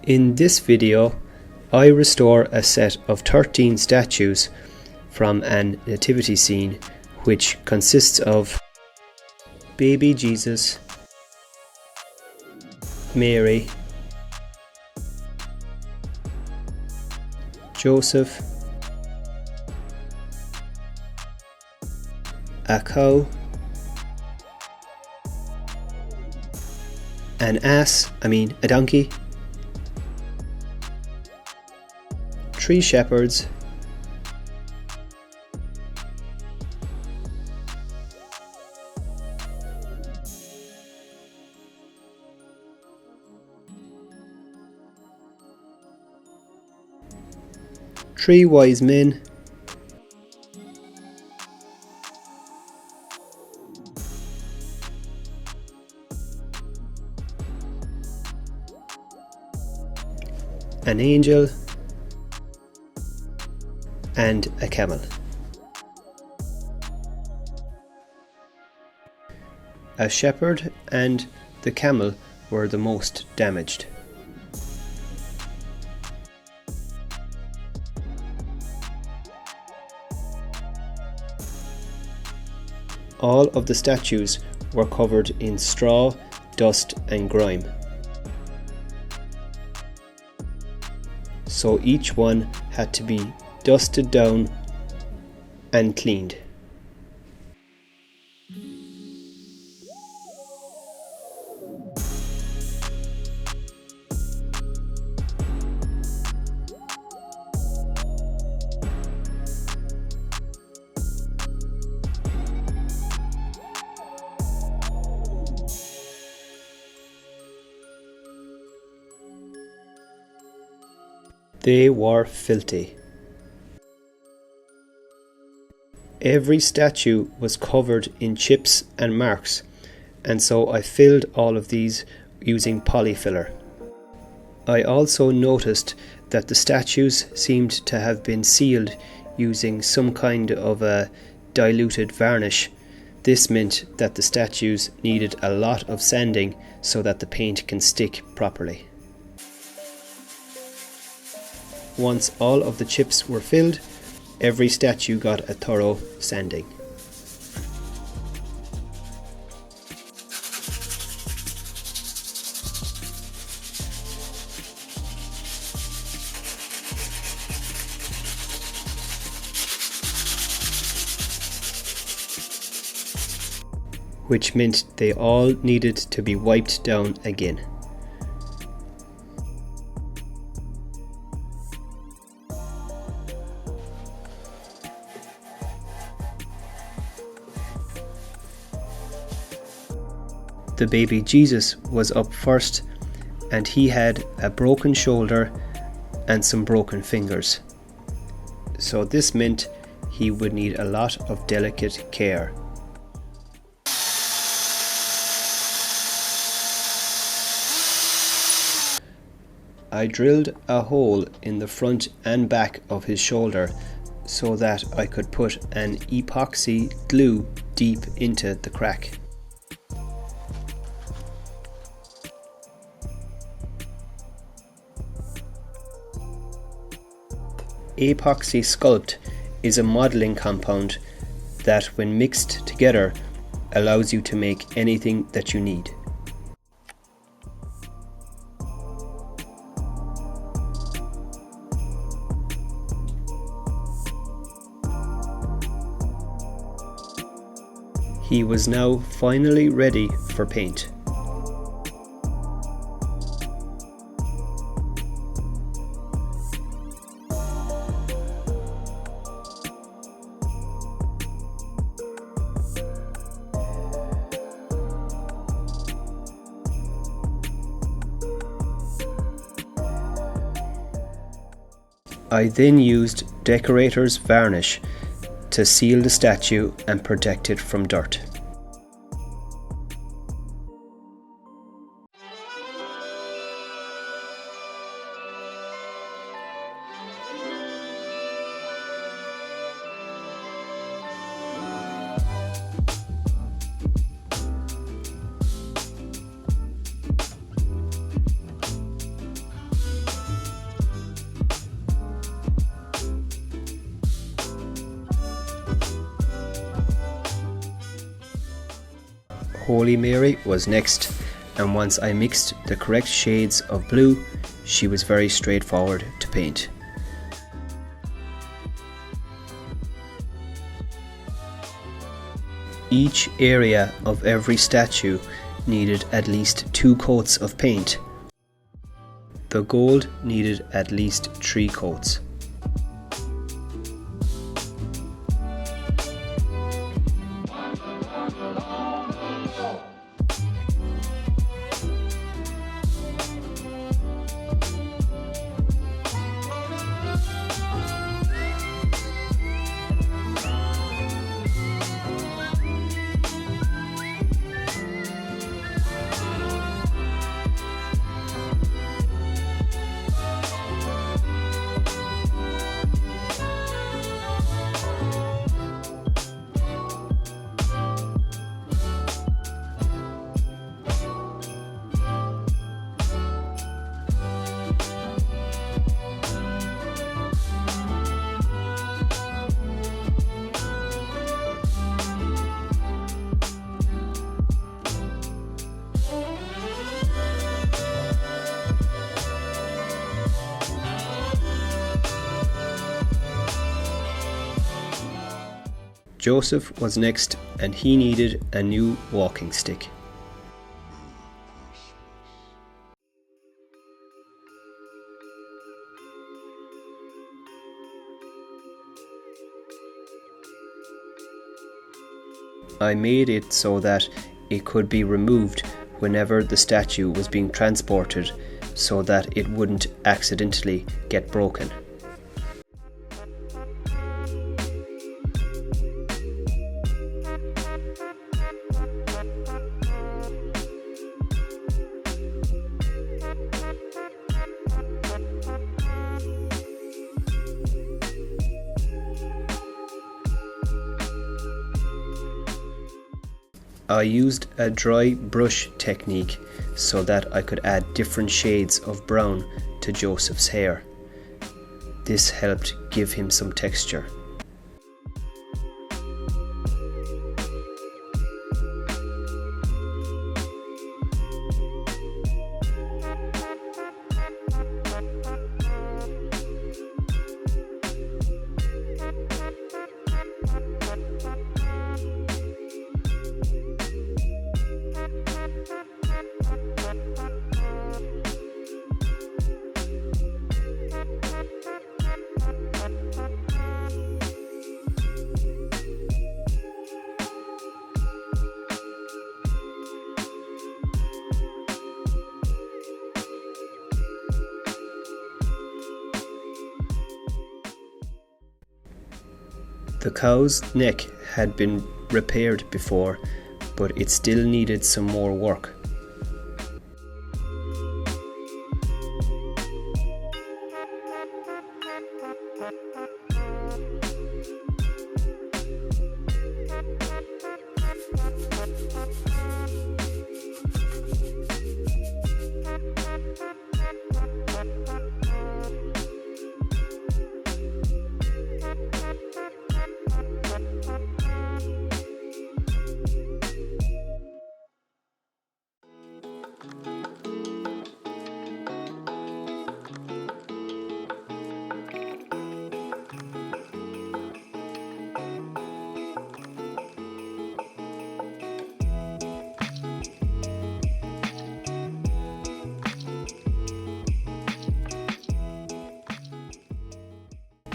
In this video, I restore a set of 13 statues from an nativity scene which consists of baby Jesus, Mary, Joseph, a cow, a donkey, 3 shepherds, three wise men, an angel, and a camel. A shepherd and the camel were the most damaged. All of the statues were covered in straw, dust and grime. So each one had to be dusted down and cleaned. They were filthy. Every statue was covered in chips and marks, and so I filled all of these using polyfiller. I also noticed that the statues seemed to have been sealed using some kind of a diluted varnish. This meant that the statues needed a lot of sanding so that the paint can stick properly. Once all of the chips were filled, every statue got a thorough sanding. Which meant they all needed to be wiped down again. The baby Jesus was up first, and he had a broken shoulder and some broken fingers. So this meant he would need a lot of delicate care. I drilled a hole in the front and back of his shoulder so that I could put an epoxy glue deep into the crack. Epoxy Sculpt is a modeling compound that, when mixed together, allows you to make anything that you need. He was now finally ready for paint. I then used decorator's varnish to seal the statue and protect it from dirt. Holy Mary was next, and once I mixed the correct shades of blue, she was very straightforward to paint. Each area of every statue needed at least 2 coats of paint. The gold needed at least 3 coats. Joseph was next, and he needed a new walking stick. I made it so that it could be removed whenever the statue was being transported, so that it wouldn't accidentally get broken. I used a dry brush technique so that I could add different shades of brown to Joseph's hair. This helped give him some texture. The cow's neck had been repaired before, but it still needed some more work.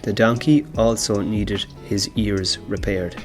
The donkey also needed his ears repaired.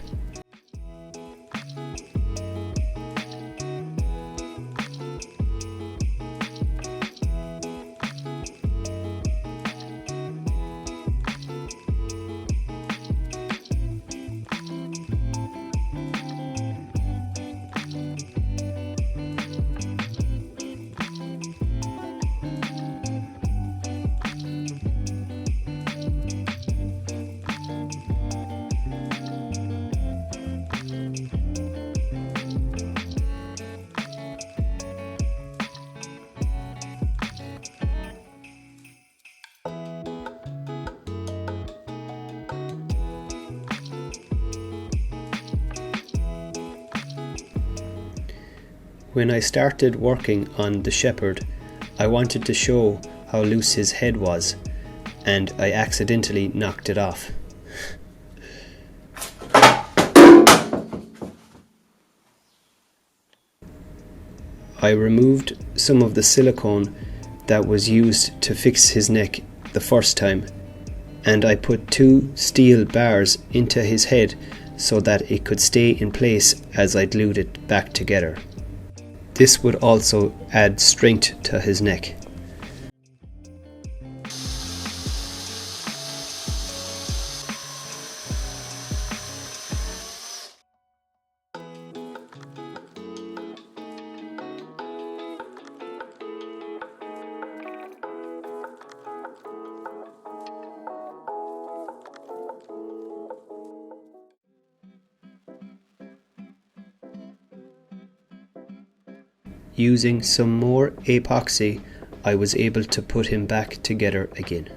When I started working on the shepherd, I wanted to show how loose his head was, and I accidentally knocked it off. I removed some of the silicone that was used to fix his neck the first time, and I put 2 steel bars into his head so that it could stay in place as I glued it back together. This would also add strength to his neck. Using some more epoxy, I was able to put him back together again.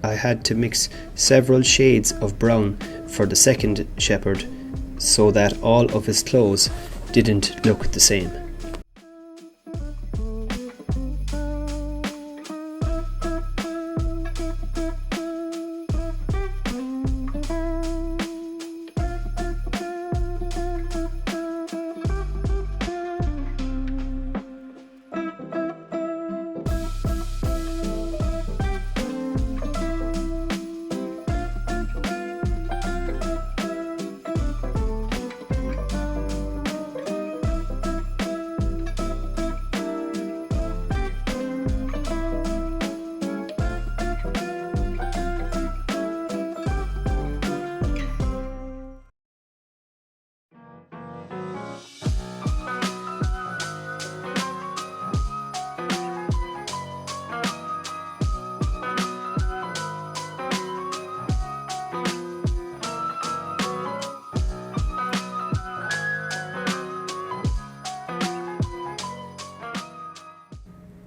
I had to mix several shades of brown for the second shepherd so that all of his clothes didn't look the same.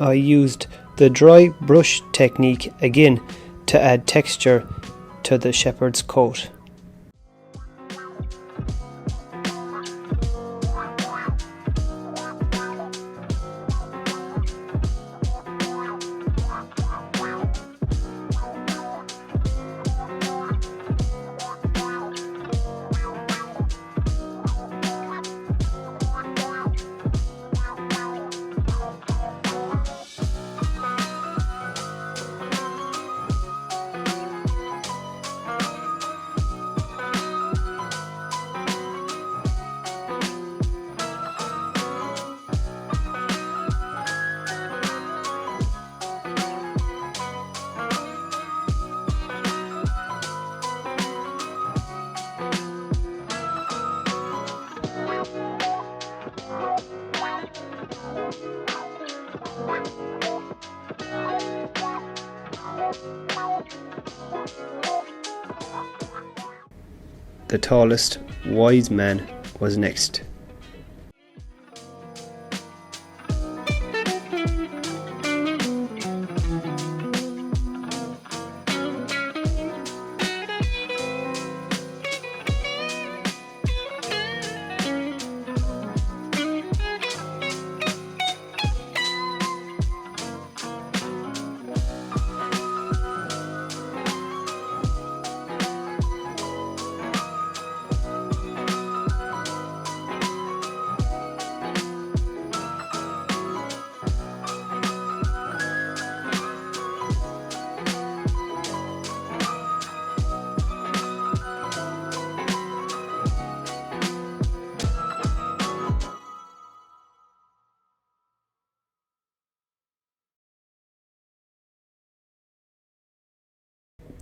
I used the dry brush technique again to add texture to the shepherd's coat. The tallest wise man was next.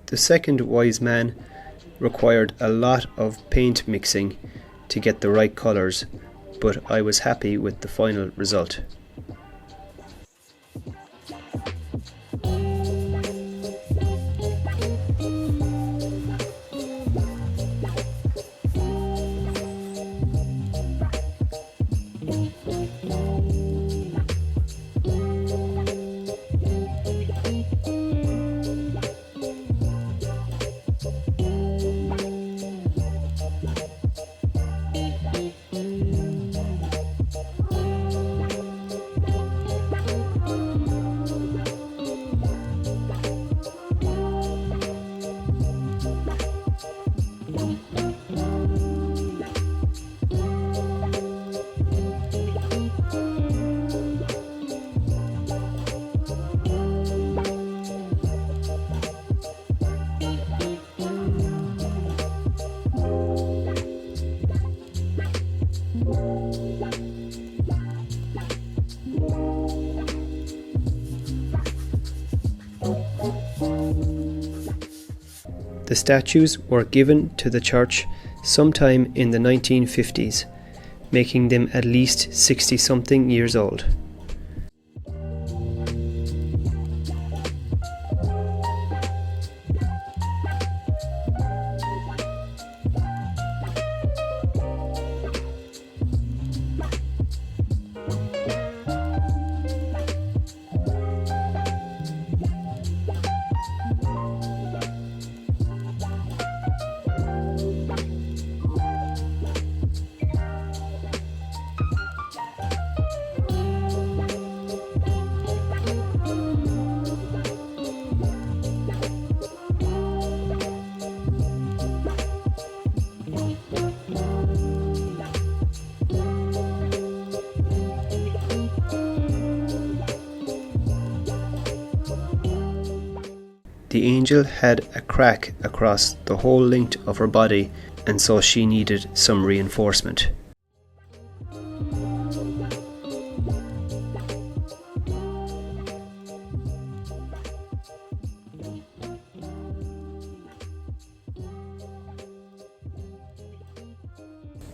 The second wise man required a lot of paint mixing to get the right colours, but I was happy with the final result. The statues were given to the church sometime in the 1950s, making them at least 60-something years old. The angel had a crack across the whole length of her body, and so she needed some reinforcement.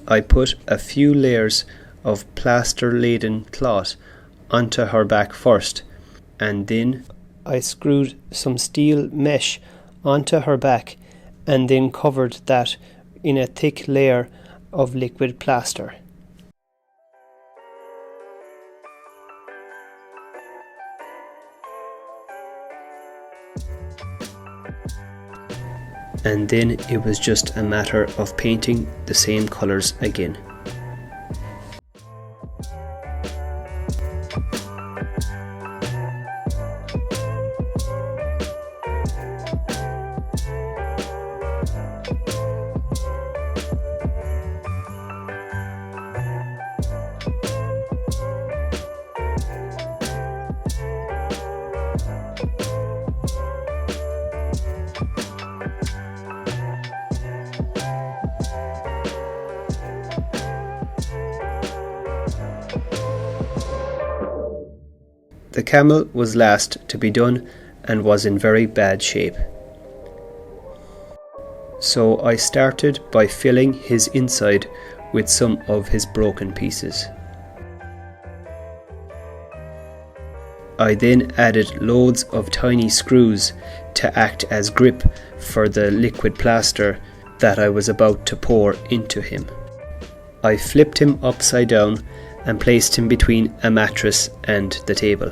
I put a few layers of plaster-laden cloth onto her back first, and then I screwed some steel mesh onto her back and then covered that in a thick layer of liquid plaster. And then it was just a matter of painting the same colours again. The camel was last to be done and was in very bad shape. So I started by filling his inside with some of his broken pieces. I then added loads of tiny screws to act as grip for the liquid plaster that I was about to pour into him. I flipped him upside down and placed him between a mattress and the table.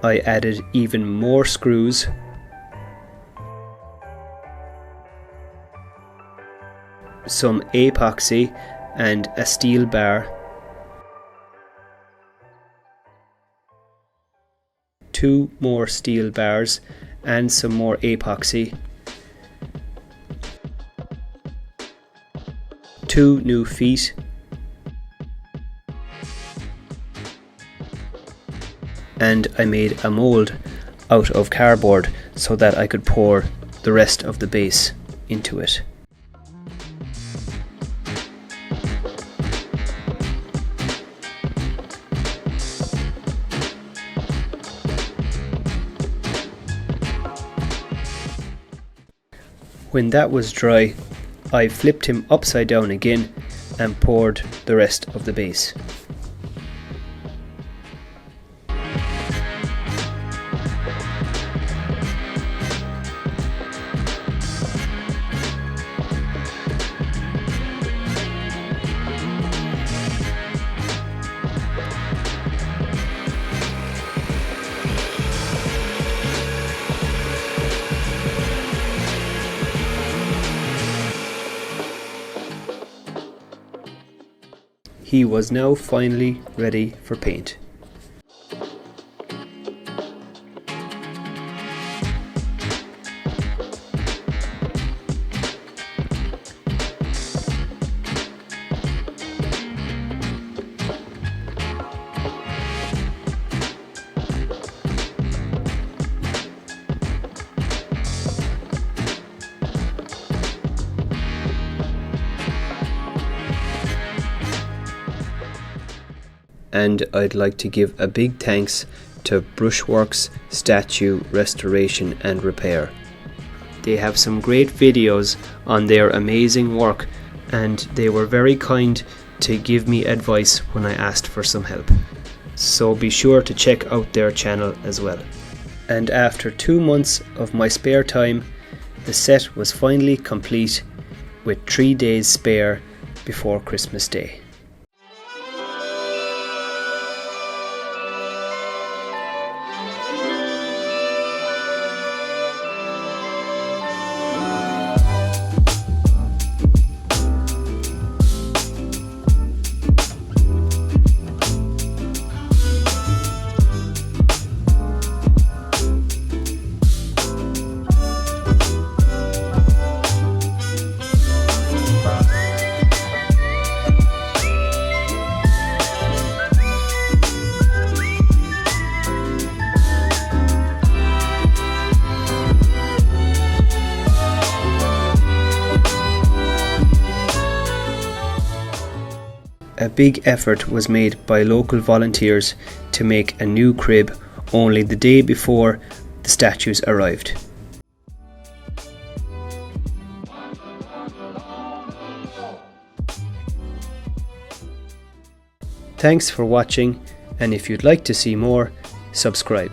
I added even more screws, some epoxy and a steel bar, 2 more steel bars and some more epoxy, 2 new feet, and I made a mould out of cardboard so that I could pour the rest of the base into it. When that was dry, I flipped him upside down again and poured the rest of the base. He was now finally ready for paint. And I'd like to give a big thanks to Brushworks Statue Restoration and Repair. They have some great videos on their amazing work, and they were very kind to give me advice when I asked for some help. So be sure to check out their channel as well. And after 2 months of my spare time, the set was finally complete with 3 days spare before Christmas Day. A big effort was made by local volunteers to make a new crib only the day before the statues arrived. Thanks for watching, and if you'd like to see more, subscribe.